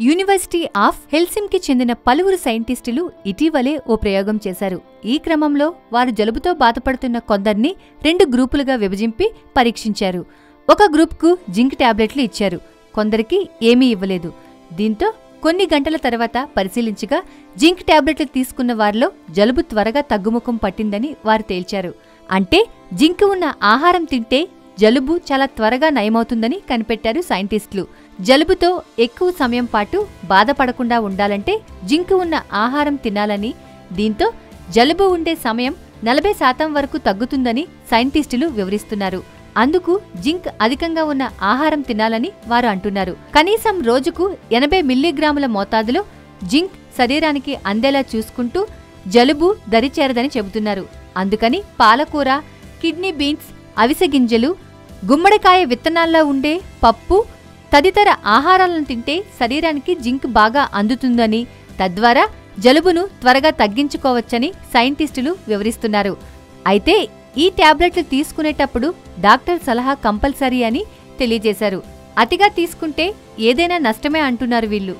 University of Helsinki చెందిన పలువురు సైంటిస్టులు ఇటీవలే ఓ ప్రయోగం చేశారు. ఈ క్రమంలో వారు జలుబుతో బాధపడుతున్న కొందరిని 2 గ్రూపులుగా విభజింపి పరీక్షించారు. ఒక గ్రూప్కు జింక్ టాబ్లెట్లు ఇచ్చారు, కొందరికి ఏమీ ఇవ్వలేదు. దీంతో కొన్ని గంటల తర్వాత పరిశీలించగా జింక్ టాబ్లెట్లు తీసుకున్న వారిలో జలుబు త్వరగా తగ్గుముఖం పట్టిందని వారు తేల్చారు. అంటే జింక్ ఉన్న ఆహారం తింటే జలుబు చాలా త్వరగా నయమవుతుందని కనిపెట్టారు సైంటిస్టులు. జలుబుతో ఎక్కువ సమయం పాటు బాధపడకుండా ఉండాలంటే జింక్ ఉన్న ఆహారం తినాలని, దీంతో జలుబు ఉండే సమయం 40% వరకు తగ్గుతుందని సైంటిస్టులు వివరిస్తున్నారు. అందుకు జింక్ అధికంగా ఉన్న ఆహారం తినాలని వారు అంటున్నారు. కనీసం రోజుకు 80 మిల్లీగ్రాముల మోతాదులో జింక్ శరీరానికి అందేలా చూసుకుంటూ జలుబు దరిచేరదని చెబుతున్నారు. అందుకని పాలకూర, కిడ్నీ బీన్స్, అవిసె గింజలు, గుమ్మడికాయ విత్తనాల్లో ఉండే పప్పు తదితర ఆహారాలను తింటే శరీరానికి జింక్ బాగా అందుతుందని, తద్వారా జలుబును త్వరగా తగ్గించుకోవచ్చని సైంటిస్టులు వివరిస్తున్నారు. అయితే ఈ టాబ్లెట్లు తీసుకునేటప్పుడు డాక్టర్ సలహా కంపల్సరీ అని తెలియజేశారు. అతిగా తీసుకుంటే ఏదైనా నష్టమే అంటున్నారు వీళ్ళు.